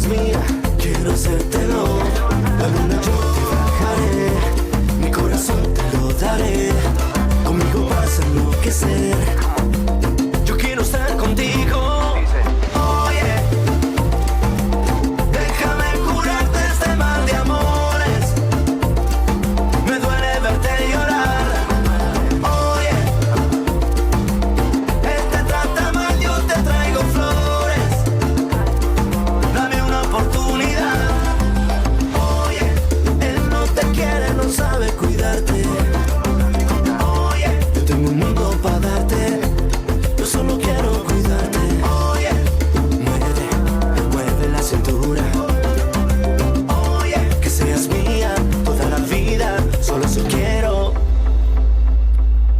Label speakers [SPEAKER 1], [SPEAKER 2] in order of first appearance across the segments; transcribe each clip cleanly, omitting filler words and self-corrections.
[SPEAKER 1] seas mía, quiero hacértelo. La luna yo te bajaré, mi corazón te lo daré. Conmigo vas a enloquecer. Yo quiero estar contigo.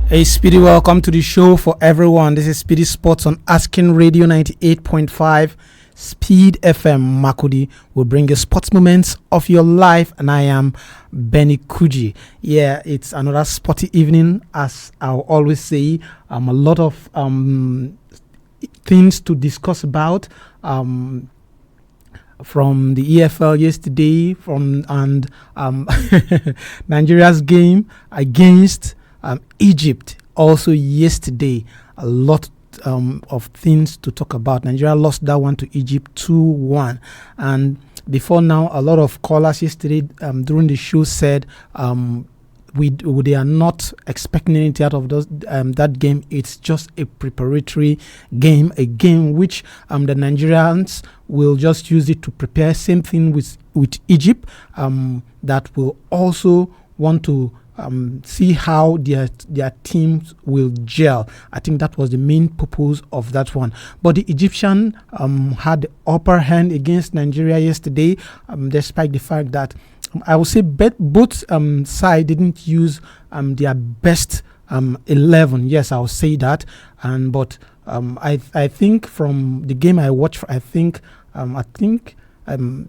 [SPEAKER 2] Hey Speedy, welcome to the show for everyone. This is Speedy Sports on Asking Radio 98.5 Speed FM Makudi. Will bring you sports moments of your life, and I am Benny Kuji. Yeah, it's another sporty evening, as I'll always say. A lot of things to discuss about. From the EFL yesterday, and Nigeria's game against Egypt also yesterday. A lot of things to talk about. Nigeria lost that one to Egypt 2-1, and before now, a lot of callers yesterday during the show said they are not expecting anything out of that game. It's just a preparatory game, a game which the Nigerians will just use it to prepare. Same thing with Egypt, that will also want to see how their teams will gel. I think that was the main purpose of that one. But the Egyptian had the upper hand against Nigeria yesterday, despite the fact that I would say both sides didn't use their best 11. Yes, I'll say that. But I think from the game I watched,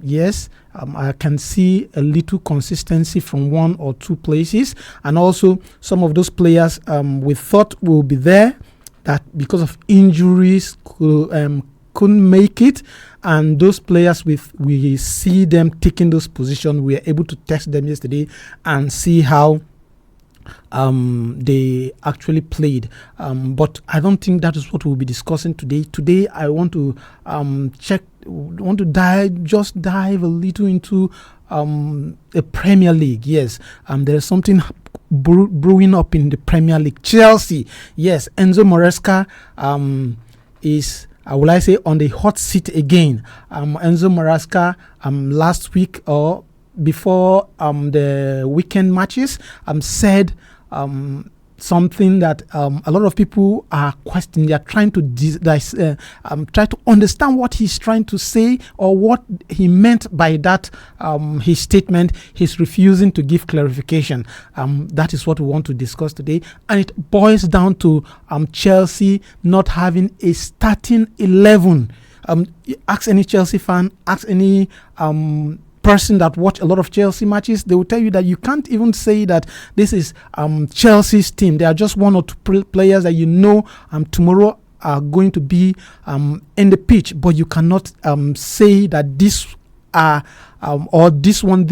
[SPEAKER 2] yes, I can see a little consistency from one or two places, and also some of those players we thought will be there that because of injuries couldn't make it, and those players we see them taking those positions. We were able to test them yesterday and see how they actually played, but I don't think that is what we'll be discussing today. Today I want to dive a little into the Premier League. Yes, there's something brewing up in the Premier League. Chelsea, yes, Enzo Maresca is, will I say, on the hot seat again. Enzo Maresca last week or before the weekend matches said something that a lot of people are questioning. They are trying to try to understand what he's trying to say or what he meant by that his statement. He's refusing to give clarification. That is what we want to discuss today, and it boils down to Chelsea not having a starting 11. Ask any Chelsea fan, ask any person that watch a lot of Chelsea matches, they will tell you that you can't even say that this is Chelsea's team. There are just one or two players that tomorrow are going to be in the pitch, but you cannot say that this or this one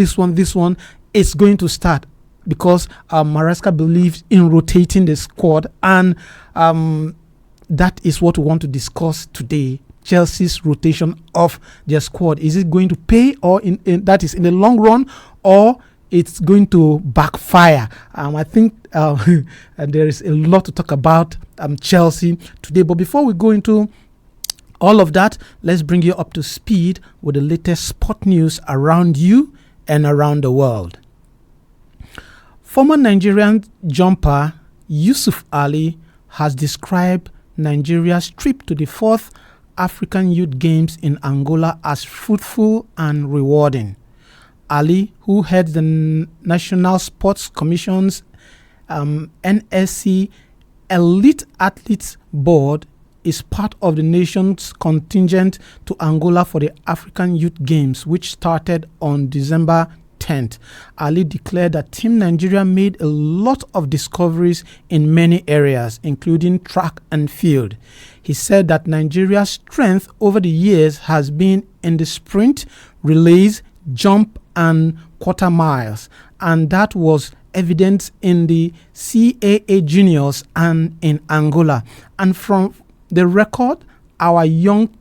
[SPEAKER 2] is going to start, because Maresca believes in rotating the squad, and that is what we want to discuss today. Chelsea's rotation of their squad. Is it going to pay, or that is in the long run, or it's going to backfire? I think there is a lot to talk about Chelsea today. But before we go into all of that, let's bring you up to speed with the latest sport news around you and around the world. Former Nigerian jumper Yusuf Ali has described Nigeria's trip to the fourth African Youth Games in Angola as fruitful and rewarding. Ali, who heads the National Sports Commission's NSC Elite Athletes Board, is part of the nation's contingent to Angola for the African Youth Games, which started on December 10th. 10th. Ali declared that Team Nigeria made a lot of discoveries in many areas, including track and field. He said that Nigeria's strength over the years has been in the sprint, relays, jump and quarter miles, and that was evident in the CAA juniors and in Angola. And from the record our young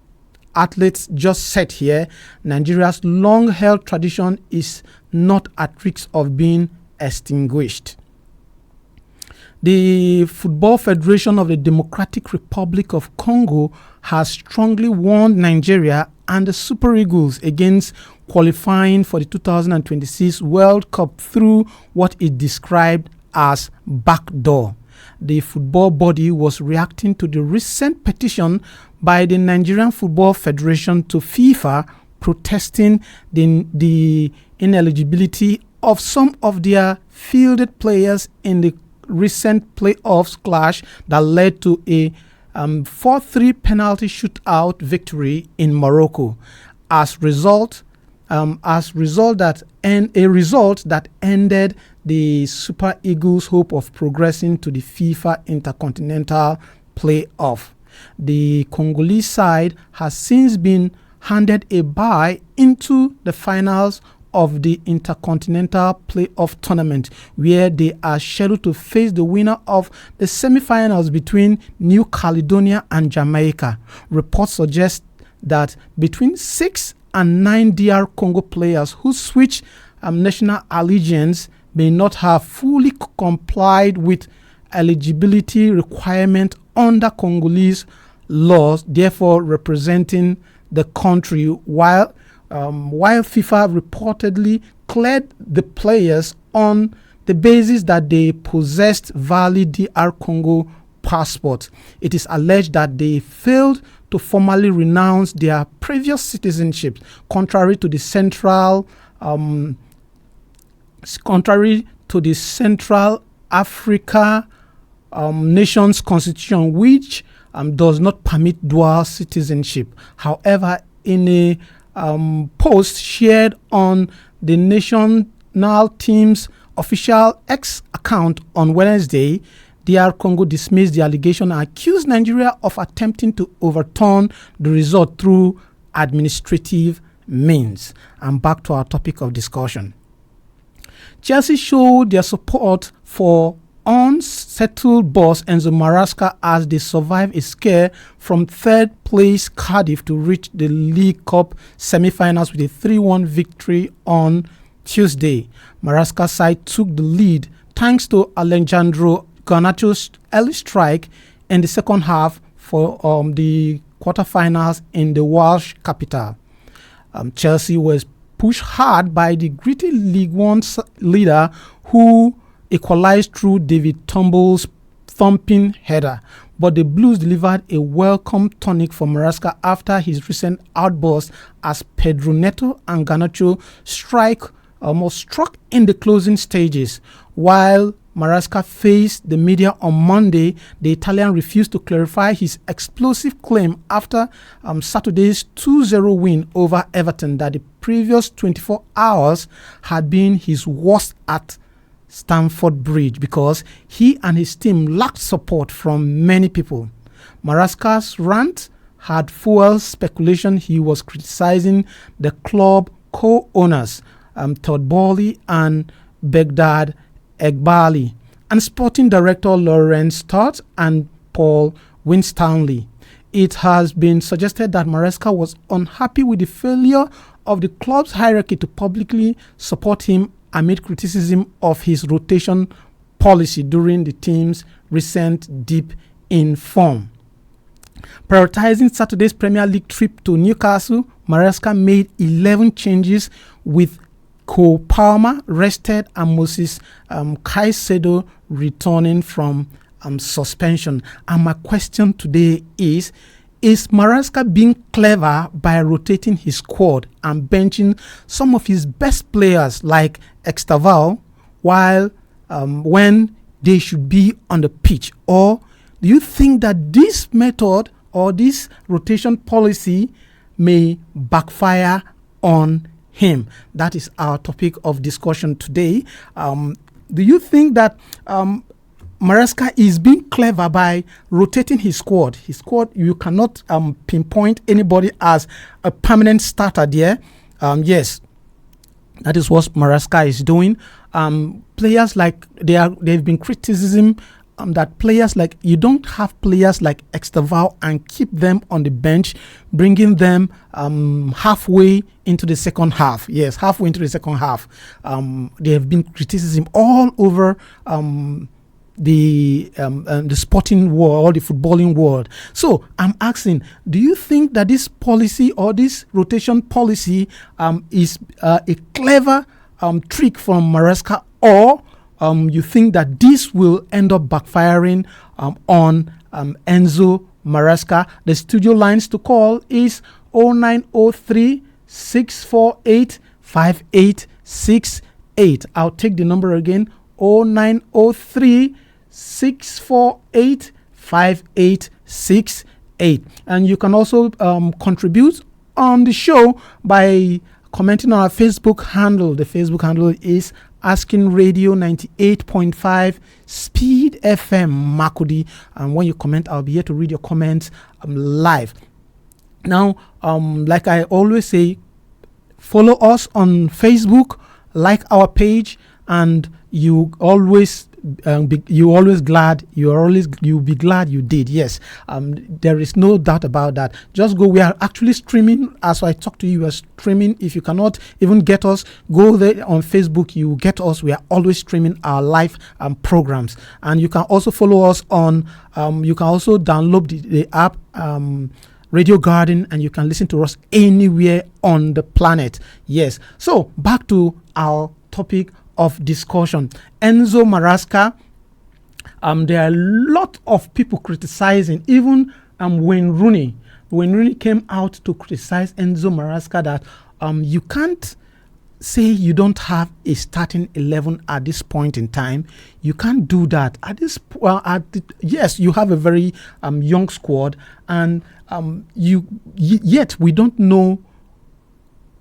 [SPEAKER 2] athletes just set here, Nigeria's long-held tradition is not at risk of being extinguished. The Football Federation of the Democratic Republic of Congo has strongly warned Nigeria and the Super Eagles against qualifying for the 2026 World Cup through what it described as backdoor. The football body was reacting to the recent petition by the Nigerian Football Federation to FIFA protesting the ineligibility of some of their fielded players in the recent playoffs clash that led to a 4-3 penalty shootout victory in Morocco. A result that ended the Super Eagles' hope of progressing to the FIFA Intercontinental Playoff. The Congolese side has since been handed a bye into the finals of the Intercontinental Playoff tournament, where they are scheduled to face the winner of the semi-finals between New Caledonia and Jamaica. Reports suggest that between 6 and 9 DR Congo players who switch national allegiance may not have fully complied with eligibility requirement under Congolese laws, therefore representing the country, while FIFA reportedly cleared the players on the basis that they possessed valid DR Congo passports. It is alleged that they failed to formally renounce their previous citizenship, contrary to the Central Africa nation's constitution, which does not permit dual citizenship. However, in a post shared on the national team's official X account on Wednesday, DR Congo dismissed the allegation and accused Nigeria of attempting to overturn the result through administrative means. And back to our topic of discussion. Chelsea showed their support for unsettled boss Enzo Maresca as they survive a scare from third place Cardiff to reach the League Cup semi-finals with a 3-1 victory on Tuesday. Maresca's side took the lead thanks to Alejandro Garnacho's early strike in the second half for the quarterfinals in the Welsh capital. Chelsea was pushed hard by the gritty League One leader who equalized through David Tumble's thumping header, but the Blues delivered a welcome tonic for Maresca after his recent outburst as Pedro Neto and Garnacho struck in the closing stages. While Maresca faced the media on Monday, the Italian refused to clarify his explosive claim after Saturday's 2-0 win over Everton that the previous 24 hours had been his worst at Stamford Bridge because he and his team lacked support from many people. Maresca's rant had fueled speculation he was criticizing the club co-owners Todd Bowley and Begdad Egbali, and sporting director Lawrence Stott and Paul Winstanley. It has been suggested that Maresca was unhappy with the failure of the club's hierarchy to publicly support him amid criticism of his rotation policy during the team's recent dip in form. Prioritizing Saturday's Premier League trip to Newcastle, Maresca made 11 changes with Cole Palmer rested and Moses Caicedo returning from suspension. And my question today is Maresca being clever by rotating his squad and benching some of his best players like Extaval while when they should be on the pitch? Or do you think that this method or this rotation policy may backfire on him? That is our topic of discussion today. Do you think that Maresca is being clever by rotating his squad? His squad, you cannot pinpoint anybody as a permanent starter there. Yes, that is what Maresca is doing. Players like they've been criticism that players like you don't have players like Exterval and keep them on the bench, bringing them halfway into the second half. Yes, halfway into the second half. There have been criticism all over the sporting world or the footballing world. So I'm asking, do you think that this policy or this rotation policy is a clever trick from Maresca, or you think that this will end up backfiring on Enzo Maresca? The studio lines to call is 0903 648 5868. I'll take the number again, 0903 648 5868. And you can also contribute on the show by commenting on our Facebook handle. The Facebook handle is Asking Radio 98.5 Speed FM Makudi. And when you comment, I'll be here to read your comments live. Now, like I always say, follow us on Facebook, like our page, and you'll be glad you did. Yes, there is no doubt about that. Just go. We are actually streaming as I talk to you. We are streaming. If you cannot even get us, go there on Facebook. You get us. We are always streaming our live programs, and you can also follow us on. You can also download the app. Radio Garden, and you can listen to us anywhere on the planet. Yes. So back to our topic of discussion. Enzo Maresca. There are a lot of people criticizing, even Wayne Rooney. When Rooney came out to criticize Enzo Maresca, that you can't say you don't have a starting 11 at this point in time. You can't do that at this. Yes, you have a very young squad, and yet we don't know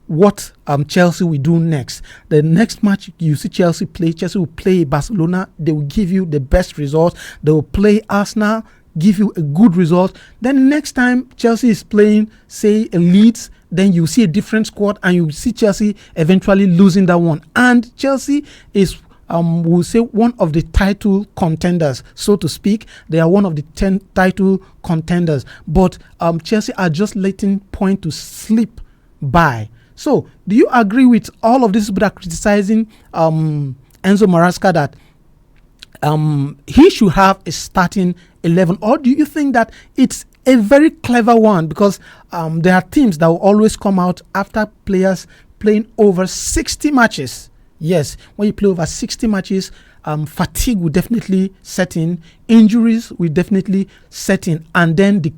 [SPEAKER 2] what Chelsea will do next. The next match you see Chelsea will play Barcelona. They will give you the best result. They will play Arsenal, give you a good result. Then next time Chelsea is playing, say, a Leeds, then you see a different squad, and you see Chelsea eventually losing that one. And Chelsea is we'll say one of the title contenders, so to speak. They are one of the 10 title contenders, but Chelsea are just letting point to slip by. So, do you agree with all of this people that are criticizing Enzo Maresca that he should have a starting 11? Or do you think that it's a very clever one? Because there are teams that will always come out after players playing over 60 matches. Yes, when you play over 60 matches, fatigue will definitely set in, injuries will definitely set in, and then the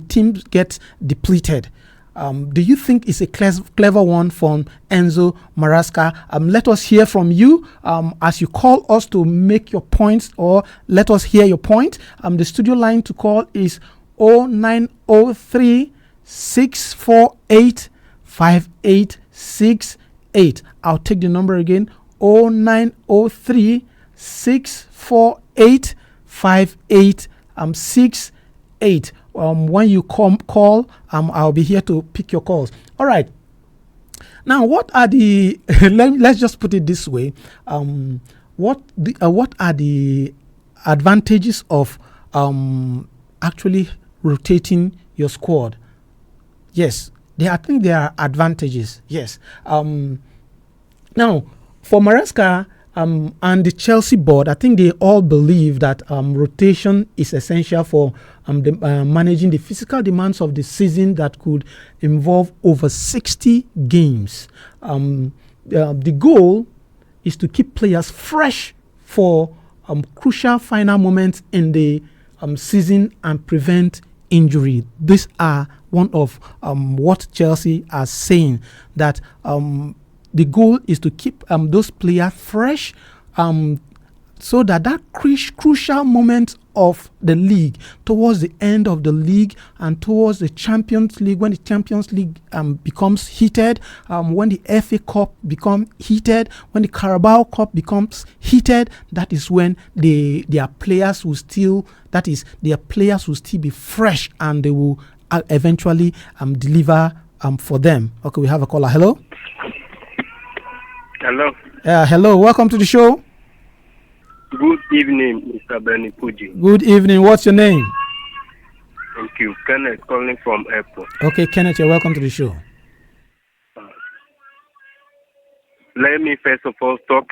[SPEAKER 2] team gets depleted. Do you think it's a clever one from Enzo Maresca? Let us hear from you as you call us to make your points, or let us hear your point. The studio line to call is 0903 648 5868. I'll take the number again, 0903 648 5868. When you call, I'll be here to pick your calls. All right. Now, what are the let's just put it this way. What are the advantages of actually rotating your squad? Yes, I think there are advantages. Yes. Now, for Maresca and the Chelsea board, I think they all believe that rotation is essential for managing the physical demands of the season that could involve over 60 games. The goal is to keep players fresh for crucial final moments in the season and prevent injury. These are one of what Chelsea are saying, that the goal is to keep those players fresh, so that crucial moment of the league, towards the end of the league, and towards the Champions League, when the Champions League becomes heated, when the FA Cup becomes heated, when the Carabao Cup becomes heated, that is when their players will still be fresh, and they will eventually deliver for them. Okay, we have a caller. Hello.
[SPEAKER 3] Hello.
[SPEAKER 2] Hello. Welcome to the show.
[SPEAKER 3] Good evening, Mr. Benny Kuji.
[SPEAKER 2] Good evening. What's your name?
[SPEAKER 3] Thank you. Kenneth calling from airport.
[SPEAKER 2] Okay, Kenneth, you're welcome to the show.
[SPEAKER 3] Let me first of all talk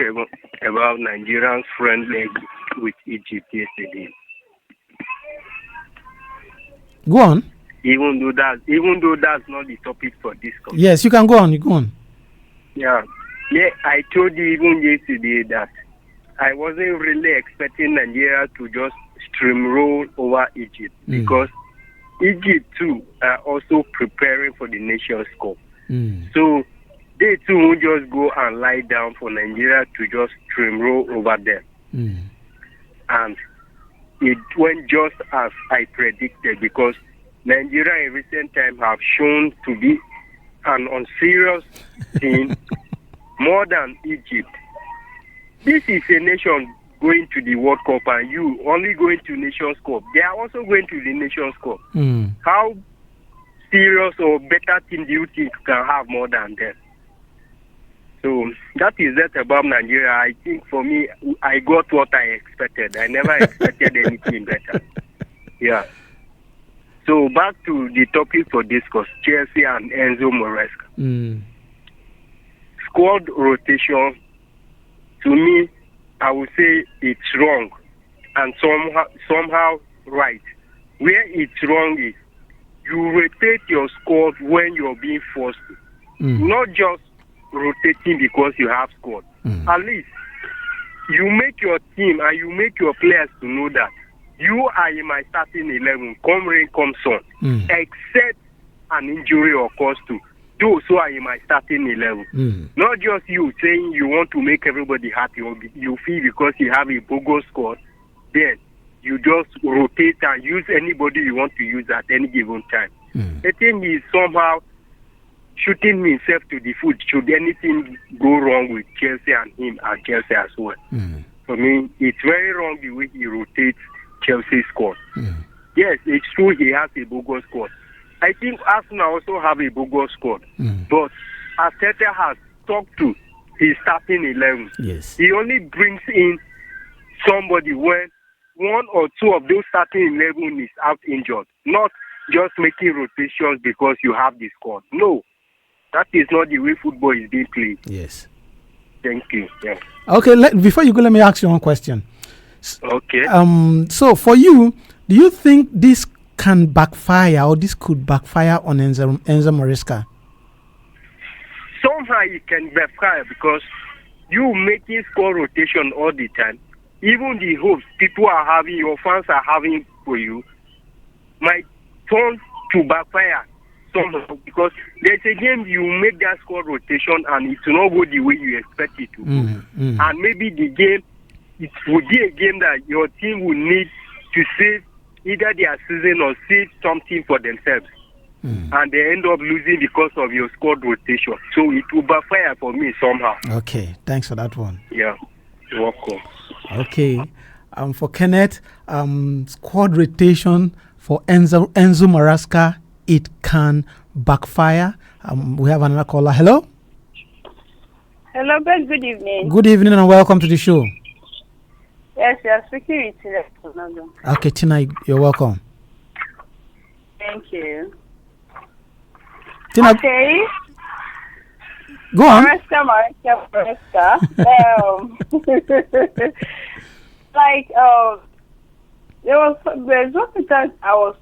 [SPEAKER 3] about Nigeria's friend leg with Egypt yesterday.
[SPEAKER 2] Go on.
[SPEAKER 3] Even though that's not the topic for this conversation.
[SPEAKER 2] Yes, you can go on. You go on.
[SPEAKER 3] Yeah, I told you even yesterday that I wasn't really expecting Nigeria to just steamroll over Egypt because Egypt too are also preparing for the Nations Cup. So they too won't just go and lie down for Nigeria to just steamroll over them. And it went just as I predicted, because Nigeria in recent times have shown to be an unserious team more than Egypt. This is a nation going to the World Cup, and you only going to Nations Cup. They are also going to the Nations Cup. How serious or better team do you think you can have more than them? So that is that about Nigeria. I think for me, I got what I expected. I never expected anything better. Yeah. So back to the topic for discuss, Chelsea and Enzo Maresca. Squad rotation, to me, I would say it's wrong and somehow right. Where it's wrong is you rotate your squad when you're being forced to. Not just rotating because you have squad. At least you make your team and you make your players to know that you are in my starting 11, come rain, come sun, except an injury occurs to those who are in my starting 11. Not just you saying you want to make everybody happy, or you feel because you have a bogus squad, then you just rotate and use anybody you want to use at any given time. The thing is somehow shooting himself to the foot should anything go wrong with Chelsea and him and Chelsea as well. For me, it's very wrong the way he rotates Chelsea's squad. Yes, it's true he has a bogus squad. I think Arsenal also have a bogus squad. But Arteta has talked to his starting 11.
[SPEAKER 2] Yes.
[SPEAKER 3] He only brings in somebody when one or two of those starting 11 is out injured. Not just making rotations because you have the squad. No, that is not the way football is being played.
[SPEAKER 2] Yes.
[SPEAKER 3] Thank you. Yeah.
[SPEAKER 2] Okay, before you go, let me ask you one question.
[SPEAKER 3] Okay.
[SPEAKER 2] So for you, do you think this can backfire, or this could backfire on Enzo Maresca?
[SPEAKER 3] Somehow it can backfire because you making score rotation all the time. Even the hopes people are having, your fans are having for you, might turn to backfire somehow, because there's a game you make that score rotation and it will not go the way you expect it to go. And maybe the game, it would be a game that your team will need to save either their season or save something for themselves. And they end up losing because of your squad rotation. So it will backfire for me somehow.
[SPEAKER 2] Okay, thanks for that one.
[SPEAKER 3] Yeah, you're welcome.
[SPEAKER 2] Okay, for Kenneth, squad rotation for Enzo Maresca, it can backfire. We have another caller. Hello?
[SPEAKER 4] Hello, Ben. Good evening.
[SPEAKER 2] Good evening and welcome to the show.
[SPEAKER 4] Yes, you are speaking with Tina.
[SPEAKER 2] Okay, Tina, you're welcome.
[SPEAKER 4] Thank you.
[SPEAKER 2] Tina,
[SPEAKER 4] okay.
[SPEAKER 2] Go on.
[SPEAKER 4] Maresca. There's one time I was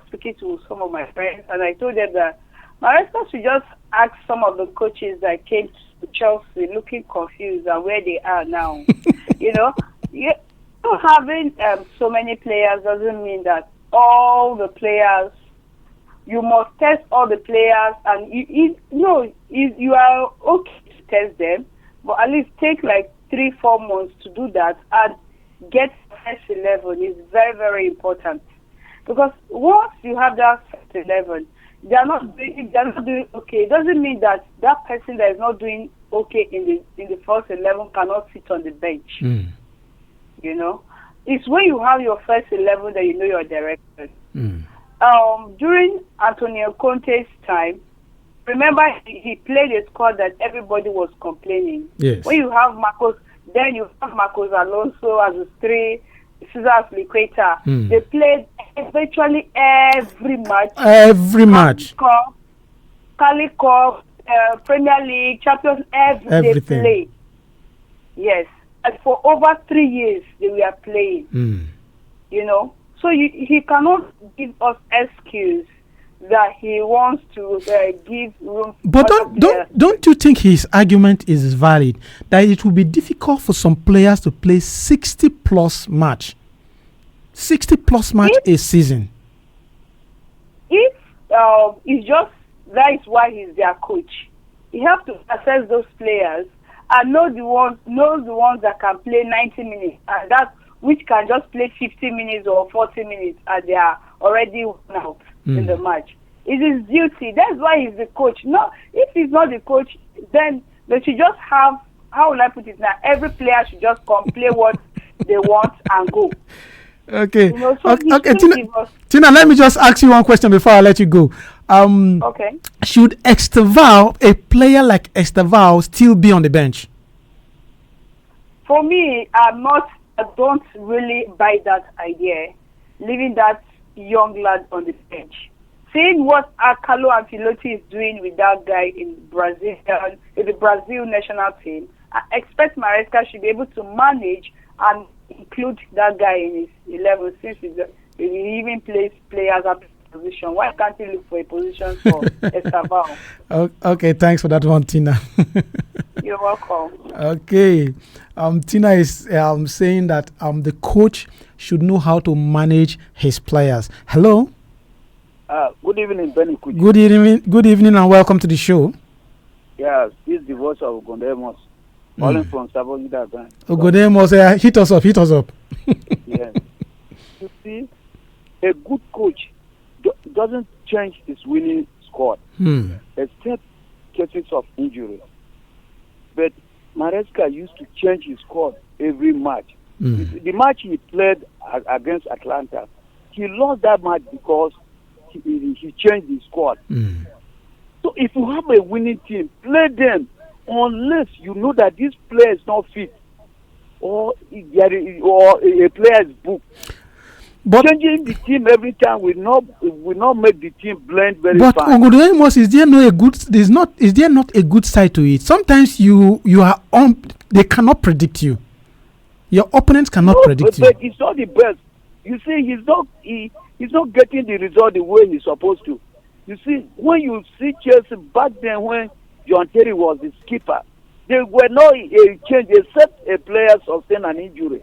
[SPEAKER 4] speaking to some of my friends, and I told them that Maresca should just ask some of the coaches that came to Chelsea looking confused and where they are now. Having so many players doesn't mean that all the players, you must test all the players, and you are okay to test them, but at least take like 3-4 months to do that and get first 11 is very, very important. Because once you have that first 11, if they're not doing okay, it doesn't mean that that person that is not doing okay in the first 11 cannot sit on the bench. You know, it's when you have your first 11 that you know your direction. During Antonio Conte's time, remember he played a squad that everybody was complaining.
[SPEAKER 2] Yes.
[SPEAKER 4] When you have Marcos, then you have Marcos Alonso as a 3, Cesar Fliqueta. They played virtually every match.
[SPEAKER 2] Every match.
[SPEAKER 4] Cali Cup, Premier League, Champions, everything. They play. Yes. And for over 3 years, they were playing. You know? So he cannot give us excuse that he wants to give room.
[SPEAKER 2] But don't you think his argument is valid that it will be difficult for some players to play 60+ match? 60+ match a season.
[SPEAKER 4] If it's just that is why he's their coach. He has to assess those players and know the ones that can play 90 minutes and that which can just play 50 minutes or 40 minutes and they are already out in the match. It is duty. That's why he's the coach. No, if he's not the coach, then they should just have, how will I put it now? Every player should just come play what they want and go.
[SPEAKER 2] Okay.
[SPEAKER 4] You know, so
[SPEAKER 2] okay. Tina, let me just ask you one question before I let you go.
[SPEAKER 4] Okay.
[SPEAKER 2] Should Esteval, a player like Esteval, still be on the bench?
[SPEAKER 4] For me, I don't really buy that idea, leaving that young lad on the bench. Seeing what Carlo Ancelotti is doing with that guy in the Brazil national team, I expect Maresca should be able to manage and include that guy in his 11 since he even plays players at position. Why can't he look for a position for Esteval?
[SPEAKER 2] Okay, thanks for that one, Tina.
[SPEAKER 4] You're welcome.
[SPEAKER 2] Okay. Tina is saying that the coach should know how to manage his players. Hello?
[SPEAKER 5] Good evening, Benny.
[SPEAKER 2] Good evening, and welcome to the show.
[SPEAKER 5] Yes, this is the voice of Ogondemos, calling from Sabogida Bank.
[SPEAKER 2] Ogondemos, hit us up.
[SPEAKER 5] Yes. You see, a good coach doesn't change his winning squad, except cases of injury. But Maresca used to change his squad every match. The match he played against Atlanta, he lost that match because he changed his squad. So if you have a winning team, play them unless you know that this player is not fit or a player is booked. But changing the team every time will not make the team blend very fast. But
[SPEAKER 2] Ogondemos, is there not a good side to it? Sometimes you are on. They cannot predict you. Your opponents cannot predict you.
[SPEAKER 5] But it's not the best. You see, he's not getting the result the way he's supposed to. You see, when you see Chelsea back then when John Terry was the skipper, there were no change except a player sustained an injury.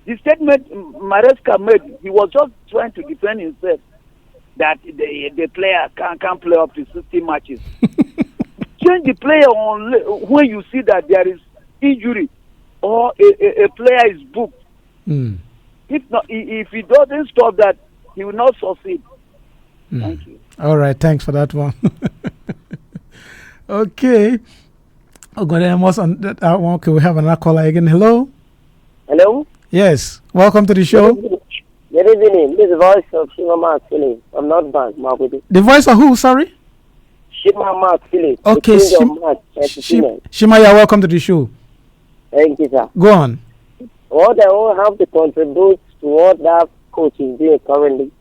[SPEAKER 5] The statement Maresca made, he was just trying to defend himself that the player can't play up to 60 matches. Change the player when you see that there is injury or a player is booked. If he doesn't stop that, he will not succeed. Thank you.
[SPEAKER 2] All right, thanks for that one. Okay. Ogondemos on that one. Okay, we have another caller again. Hello?
[SPEAKER 6] Hello?
[SPEAKER 2] Yes. Welcome to the show.
[SPEAKER 6] Good evening. This is the voice of Shima Mark Philip. I'm not bad, Mark.
[SPEAKER 2] The voice of who, sorry?
[SPEAKER 6] Shima Mark Philip.
[SPEAKER 2] Okay, Shima, you're welcome to the show.
[SPEAKER 6] Thank you, sir.
[SPEAKER 2] Go on.
[SPEAKER 6] What I will have to contribute to what that coach is doing currently,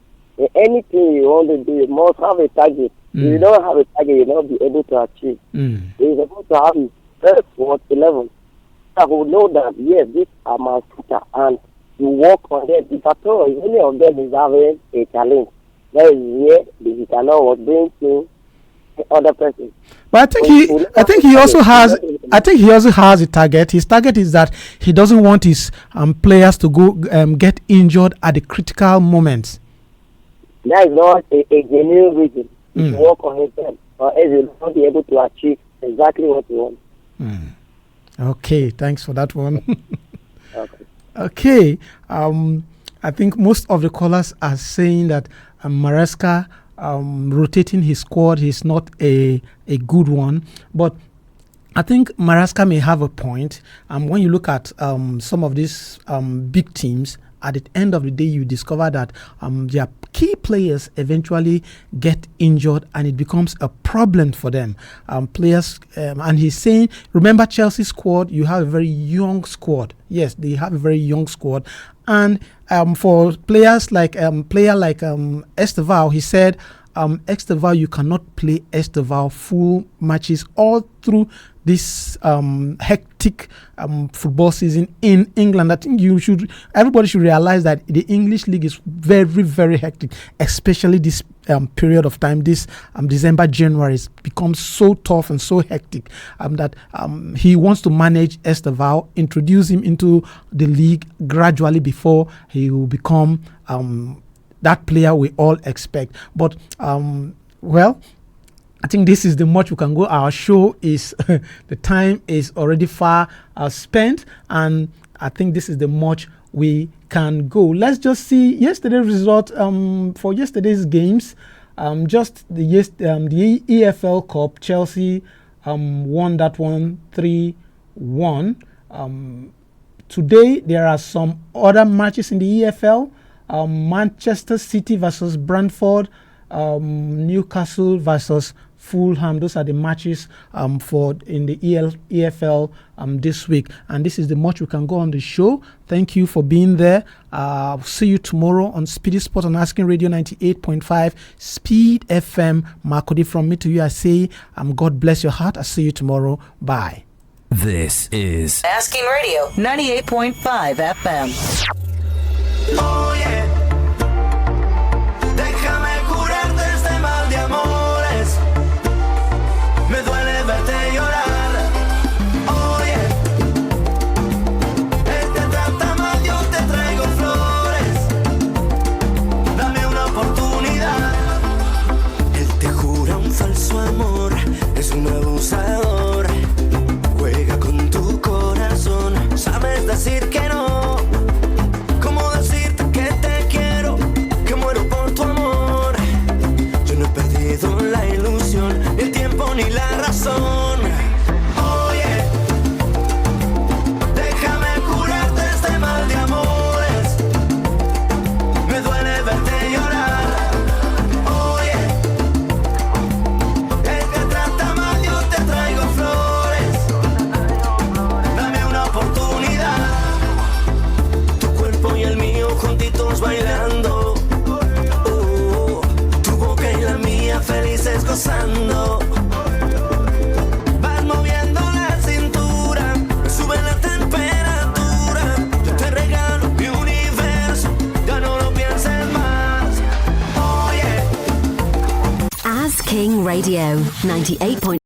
[SPEAKER 6] anything you want to do, you must have a target. If you don't have a target, you'll not be able to achieve. You're supposed to have his first 11. I will know that, yes, these are my future, and you work on them. If at all, if any of them is having a challenge, that is where he cannot bring to the other person.
[SPEAKER 2] But I think he also has a target. His target is that he doesn't want his players to go get injured at the critical moments.
[SPEAKER 6] That is not a genuine reason to work on himself, or else he will not be able to achieve exactly what he wants.
[SPEAKER 2] Okay, thanks for that one.
[SPEAKER 6] Okay.
[SPEAKER 2] Okay. I think most of the callers are saying that Maresca rotating his squad is not a good one. But I think Maresca may have a point. When you look at some of these big teams, at the end of the day, you discover that their key players eventually get injured and it becomes a problem for them. Players, and he's saying, remember Chelsea's squad, you have a very young squad. Yes, they have a very young squad. And for players like Esteval, he said, Esteval, you cannot play Esteval full matches all through this hectic football season in England. I think everybody should realize that the English league is very, very hectic, especially this period of time. This December, January has become so tough and so hectic that he wants to manage Esteval, introduce him into the league gradually before he will become that player we all expect. But well, I think this is the much we can go. Our show is the time is already far spent, and I think this is the much we can go. Let's just see yesterday's result for yesterday's games. Just the EFL Cup, Chelsea won that one 3-1. Today there are some other matches in the EFL. Manchester City versus Brentford, Newcastle versus Fulham. Those are the matches for in the EFL this week. And this is the much we can go on the show. Thank you for being there. See you tomorrow on Speedy Sports on Asking Radio 98.5 Speed FM. Makodi, from me to you, I say, God bless your heart. I'll see you tomorrow. Bye.
[SPEAKER 7] This is
[SPEAKER 8] Asking Radio 98.5 FM.
[SPEAKER 1] Oh yeah, déjame curarte este mal de amores. Me duele verte llorar. Oh yeah, él te trata mal, yo te traigo flores. Dame una oportunidad. Él te jura un falso amor, es un abusador. Juega con tu corazón, sabes decir que no. La ilusión, el tiempo ni la razón. Oye, déjame curarte este mal de amores. Me duele verte llorar. Oye, él te trata mal, yo te traigo flores. Dame una oportunidad. Tu cuerpo y el mío juntitos bailando. Felices gozando, vas moviendo la cintura, sube la temperatura. Yo te regalo mi universo, ya no lo pienses más. Oye,
[SPEAKER 8] As King Radio 98.